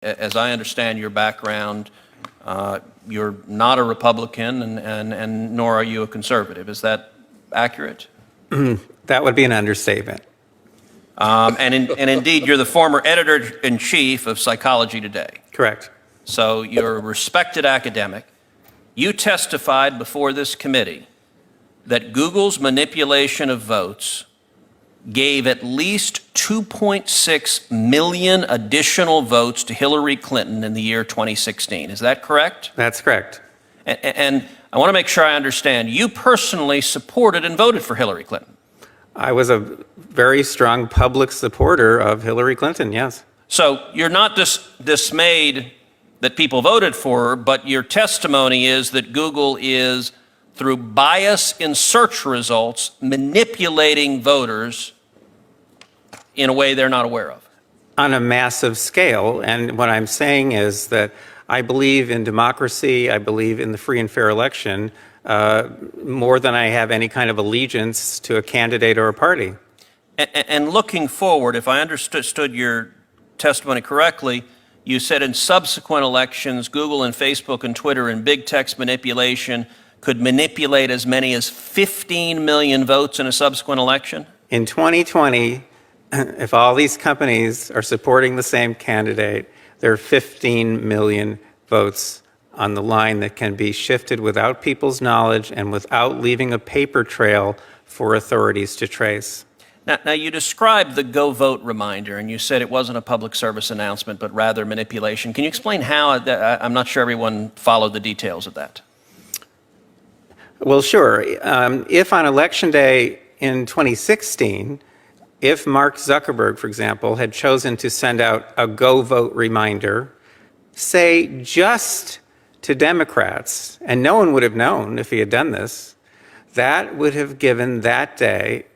as I understand your background, you're not a Republican and nor are you a conservative. Is that accurate? That would be an understatement. And indeed, you're the former editor-in-chief of Psychology Today. Correct. So you're a respected academic. You testified before this committee that Google's manipulation of votes gave at least 2.6 million additional votes to Hillary Clinton in the year 2016. Is that correct? That's correct. And I want to make sure I understand. You personally supported and voted for Hillary Clinton. I was a very strong public supporter of Hillary Clinton, yes. So you're not dismayed that people voted for her, but your testimony is that Google is, through bias in search results, manipulating voters in a way they're not aware of. On a massive scale. And what I'm saying is that I believe in democracy, I believe in the free and fair election, more than I have any kind of allegiance to a candidate or a party. And looking forward, if I understood your testimony correctly, you said in subsequent elections, Google and Facebook and Twitter and big text manipulation could manipulate as many as 15 million votes in a subsequent election? In 2020, if all these companies are supporting the same candidate, there are 15 million votes on the line that can be shifted without people's knowledge and without leaving a paper trail for authorities to trace. Now, you described the Go Vote reminder, and you said it wasn't a public service announcement, but rather manipulation. Can you explain how? I'm not sure everyone followed the details of that. Well, sure. If on Election Day in 2016, if Mark Zuckerberg, for example, had chosen to send out a Go Vote reminder, say just to Democrats, and no one would have known if he had done this, that would have given that day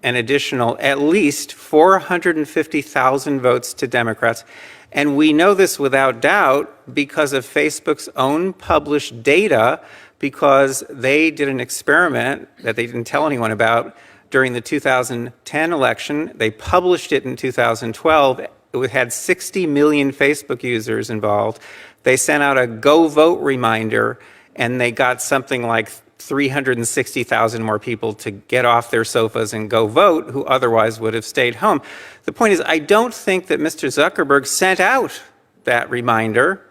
an additional at least 450,000 votes to Democrats. And we know this without doubt because of Facebook's own published data, because they did an experiment that they didn't tell anyone about during the 2010 election. They published it in 2012. It had 60 million Facebook users involved. They sent out a Go Vote reminder, and they got something like 360,000 more people to get off their sofas and go vote who otherwise would have stayed home. The point is, I don't think that Mr. Zuckerberg sent out that reminder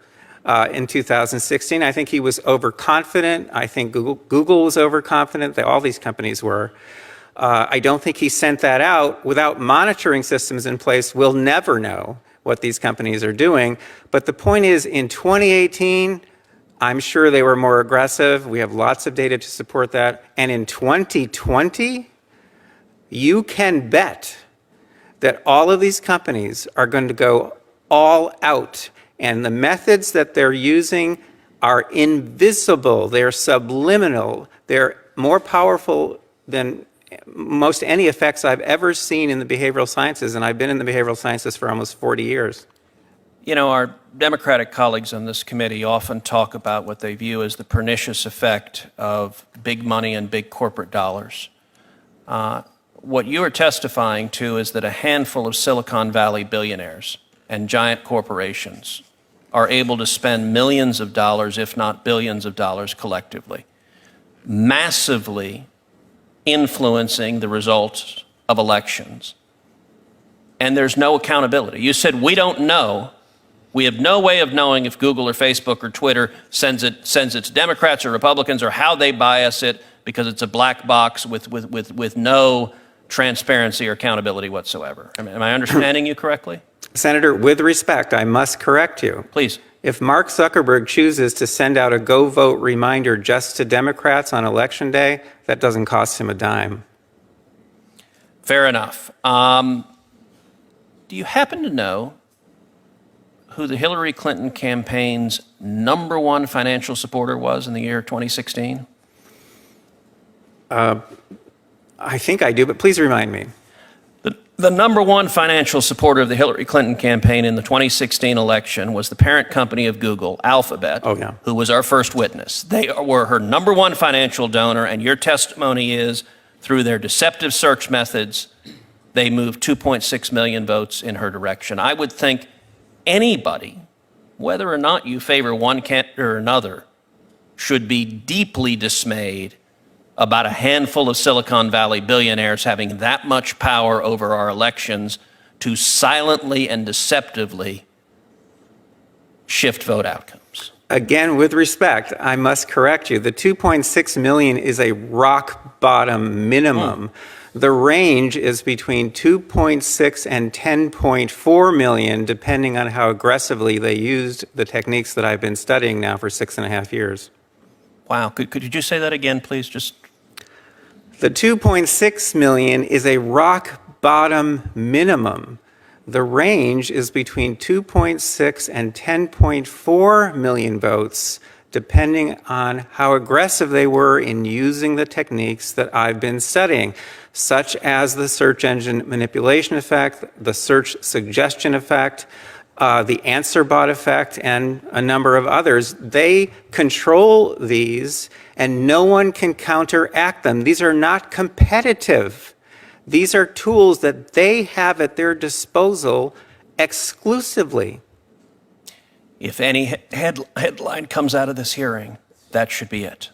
in 2016. I think he was overconfident. I think Google was overconfident. All these companies were. I don't think he sent that out. Without monitoring systems in place, we'll never know what these companies are doing. But the point is, in 2018, I'm sure they were more aggressive. We have lots of data to support that. And in 2020, you can bet that all of these companies are going to go all out. And the methods that they're using are invisible. They're subliminal. They're more powerful than most any effects I've ever seen in the behavioral sciences. And I've been in the behavioral sciences for almost 40 years. You know, our Democratic colleagues on this committee often talk about what they view as the pernicious effect of big money and big corporate dollars. What you are testifying to is that a handful of Silicon Valley billionaires and giant corporations are able to spend millions of dollars, if not billions of dollars collectively, massively influencing the results of elections. And there's no accountability. You said, we don't know. We have no way of knowing if Google or Facebook or Twitter sends it to Democrats or Republicans, or how they bias it, because it's a black box with no transparency or accountability whatsoever. Am I understanding you correctly? Senator, with respect, I must correct you. Please. If Mark Zuckerberg chooses to send out a Go Vote reminder just to Democrats on Election Day, that doesn't cost him a dime. Fair enough. Do you happen to know who the Hillary Clinton campaign's #1 financial supporter was in the year 2016? I think I do, but please remind me. The #1 financial supporter of the Hillary Clinton campaign in the 2016 election was the parent company of Google, Alphabet, who was our first witness. They were her #1 financial donor, and your testimony is, through their deceptive search methods, they moved 2.6 million votes in her direction. I would think anybody whether or not you favor one candidate or another, should be deeply dismayed about a handful of Silicon Valley billionaires having that much power over our elections to silently and deceptively shift vote outcomes. Again, with respect, I must correct you. The 2.6 million is a rock bottom minimum. The range is between 2.6 and 10.4 million, depending on how aggressively they used the techniques that I've been studying now for 6.5 years. Wow. Could you just say that again, please? The 2.6 million is a rock bottom minimum. The range is between 2.6 and 10.4 million votes, depending on how aggressive they were in using the techniques that I've been studying, such as the search engine manipulation effect, the search suggestion effect, the answer bot effect, and a number of others. They control these, and no one can counteract them. These are not competitive. These are tools that they have at their disposal exclusively. If any headline comes out of this hearing, that should be it.